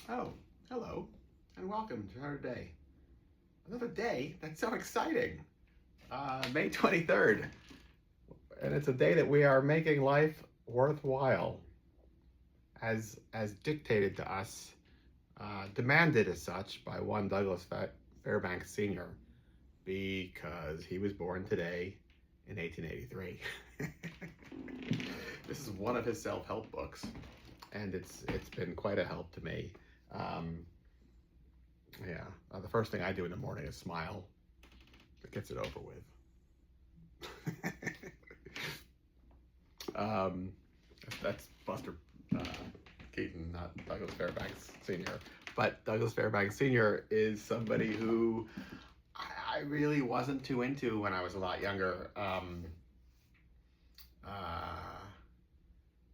Oh, hello, and welcome to another day. Another day? That's so exciting. May 23rd. And it's a day that we are making life worthwhile as dictated to us, demanded as such by one Fairbanks Sr. because he was born today in 1883. This is one of his self-help books, and it's been quite a help to me. Um, Yeah, the first thing I do in the morning is smile. It gets it over with. um, that's Buster Keaton, not Douglas Fairbanks Sr. But Douglas Fairbanks Sr. is somebody who I really wasn't too into when I was a lot younger. Uh,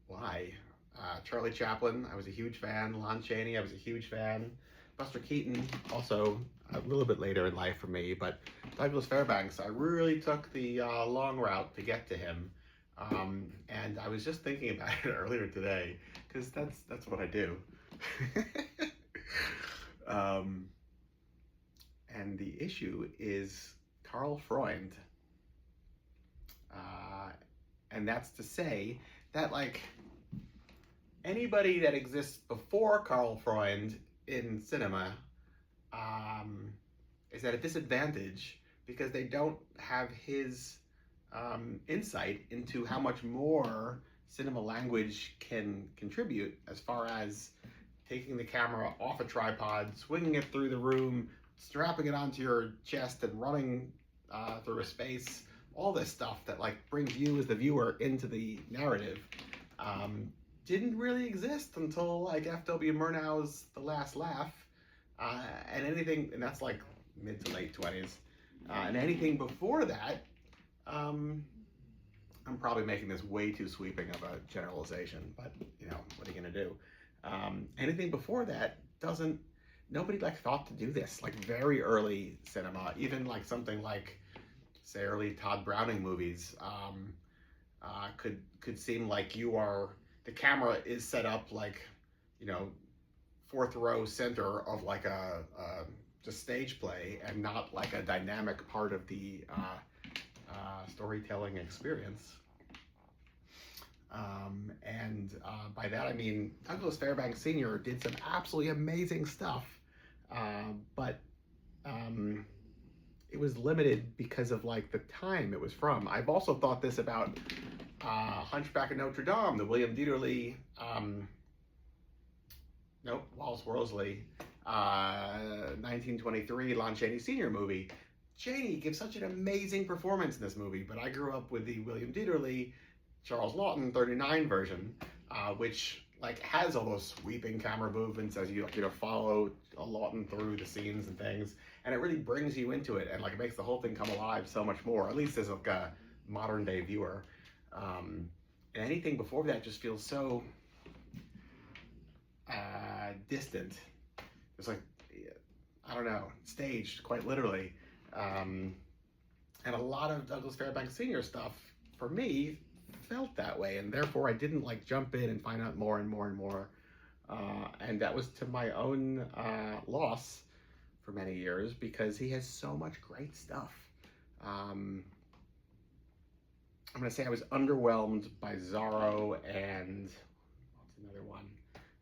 why? Charlie Chaplin, I was a huge fan. Lon Chaney, I was a huge fan. Buster Keaton, also a little bit later in life for me, but Douglas Fairbanks, I really took the long route to get to him. And I was just thinking about it earlier today, because that's what I do. um, and the issue is Karl Freund. Uh, and that's to say that, like, anybody that exists before Karl Freund in cinema is at a disadvantage because they don't have his insight into how much more cinema language can contribute as far as taking the camera off a tripod, swinging it through the room, strapping it onto your chest, and running through a space. All this stuff that like brings you as the viewer into the narrative didn't really exist until like F.W. Murnau's The Last Laugh, and that's like mid to late 20s, and anything before that, I'm probably making this way too sweeping of a generalization, but what are you gonna do? Anything before that doesn't. Nobody like thought to do this. Like very early cinema, even like something like say early Todd Browning movies, could seem like the camera is set up like fourth row center of like a just stage play and not like a dynamic part of the storytelling experience. By that I mean Douglas Fairbanks Sr. did some absolutely amazing stuff, but it was limited because of like the time it was from. I've also thought this about Hunchback of Notre Dame, the William Dieterle, Wallace Worsley, 1923 Lon Chaney Sr. movie. Chaney gives such an amazing performance in this movie, but I grew up with the William Dieterle, Charles Laughton 39 version, which like has all those sweeping camera movements as you follow a Laughton through the scenes and things, and it really brings you into it and like it makes the whole thing come alive so much more. At least as like a modern day viewer, and anything before that just feels so distant. It's like I don't know, staged quite literally, and a lot of Douglas Fairbanks Sr. stuff for me felt that way, and therefore I didn't like jump in and find out more and more and more, and that was to my own loss for many years because he has so much great stuff. I'm gonna say I was underwhelmed by Zorro and what's another one?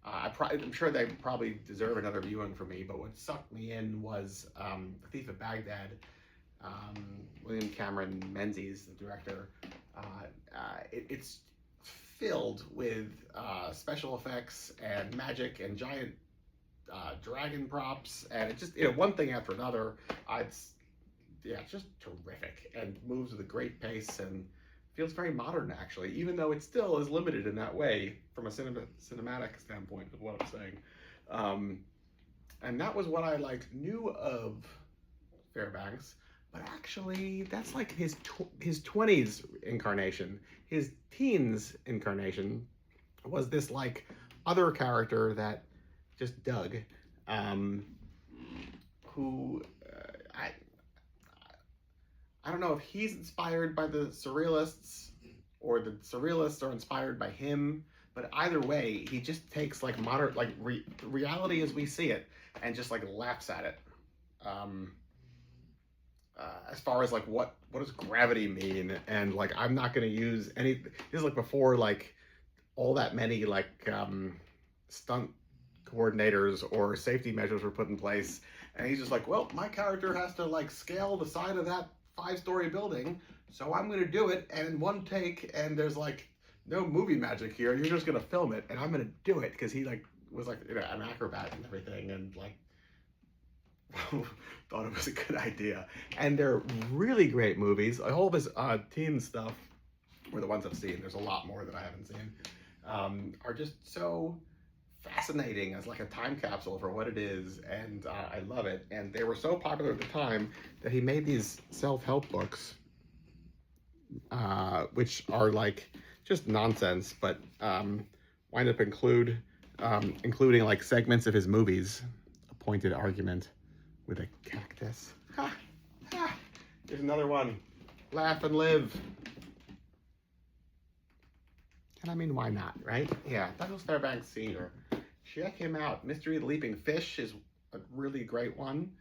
I'm sure they probably deserve another viewing for me, but what sucked me in was The Thief of Baghdad. William Cameron Menzies, the director. It's filled with special effects and magic and giant dragon props, and it just one thing after another. It's just terrific and moves with a great pace and feels very modern actually, even though it still is limited in that way from a cinematic standpoint of what I'm saying. And that was what I like knew of Fairbanks, but actually that's like his 20s incarnation. His teens incarnation was this like other character that just Doug, who I don't know if he's inspired by the surrealists or the surrealists are inspired by him, But either way, he just takes like modern, like reality as we see it, and just like laughs at it. Um, as far as like what does gravity mean, and like I'm not going to use any. This is like before like all that many like stunt coordinators or safety measures were put in place, and he's just like, well, my character has to like scale the side of that 5-story building, so I'm going to do it, and in one take, and there's like no movie magic here. You're just going to film it, and I'm going to do it because he like was like, you know, an acrobat and everything, and like thought it was a good idea. And they're really great movies. All of his teen stuff, or the ones I've seen, there's a lot more that I haven't seen, are just so fascinating as like a time capsule for what it is, and I love it. And they were so popular at the time that he made these self-help books, which are like just nonsense, but wind up including like segments of his movies. A pointed argument with a cactus. Ha! Ha! Here's another one. Laugh and Live. And I mean, why not, right? Yeah, Douglas Fairbanks Sr. Check him out. Mystery of the Leaping Fish is a really great one.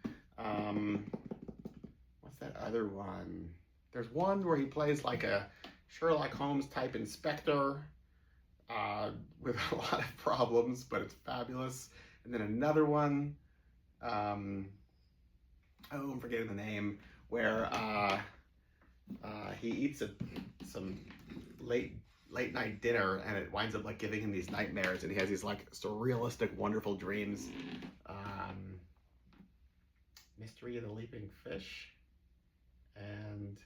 What's that other one? There's one where he plays like a Sherlock Holmes type inspector with a lot of problems, but it's fabulous. And then another one, I'm forgetting the name, where he eats some late night dinner, and it winds up like giving him these nightmares, and he has these like surrealistic, wonderful dreams. Mystery of the Leaping Fish, and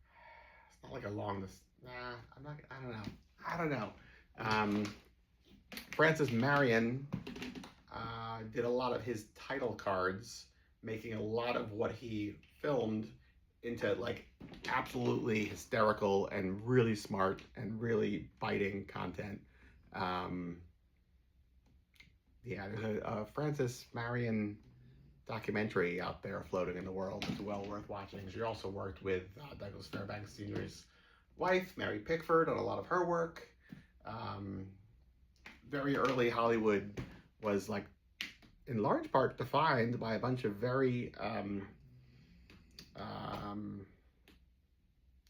it's not like a long. I don't know. Francis Marion did a lot of his title cards, making a lot of what he filmed into like absolutely hysterical and really smart and really biting content. Yeah, there's a Francis Marion documentary out there floating in the world that's well worth watching. She also worked with Douglas Fairbanks Sr.'s wife, Mary Pickford, on a lot of her work. Very early Hollywood was like in large part defined by a bunch of very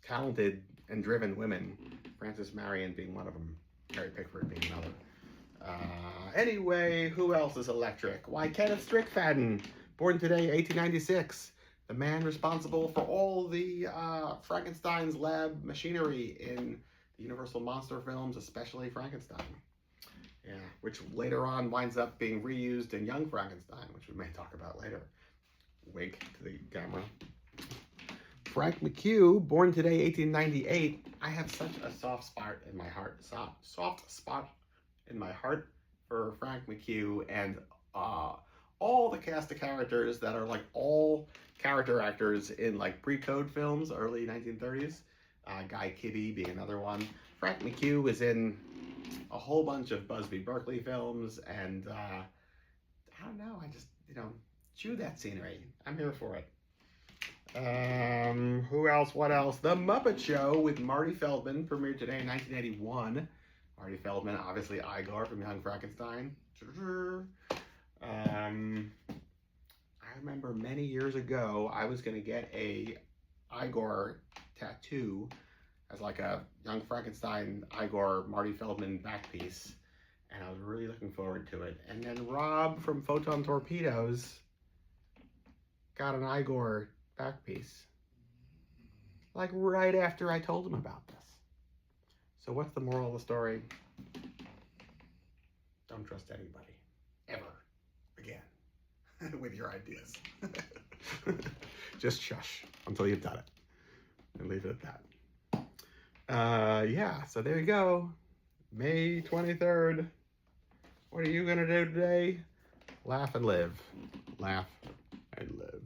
talented and driven women, Frances Marion being one of them, Mary Pickford being another. Anyway, who else is electric? Why, Kenneth Strickfaden, born today, 1896, the man responsible for all the Frankenstein's lab machinery in the Universal Monster films, especially Frankenstein. Yeah, which later on winds up being reused in Young Frankenstein, which we may talk about later. Wink to the camera. Frank McHugh, born today, 1898. I have such a soft spot in my heart. Soft spot in my heart for Frank McHugh and all the cast of characters that are like all character actors in like pre-code films, early 1930s. Guy Kibbe being another one. Frank McHugh was in a whole bunch of Busby Berkeley films, and I don't know, I just, chew that scenery. I'm here for it. Who else? What else? The Muppet Show with Marty Feldman premiered today in 1981. Marty Feldman, obviously Igor from Young Frankenstein. I remember many years ago, I was going to get a Igor tattoo as like a Young Frankenstein, Igor, Marty Feldman back piece. And I was really looking forward to it. And then Rob from Photon Torpedoes got an Igor back piece, like right after I told him about this. So what's the moral of the story? Don't trust anybody, ever, again, with your ideas. Just shush until you've done it, and leave it at that. Yeah, so there you go. May 23rd. What are you gonna do today? Laugh and live. Laugh and live.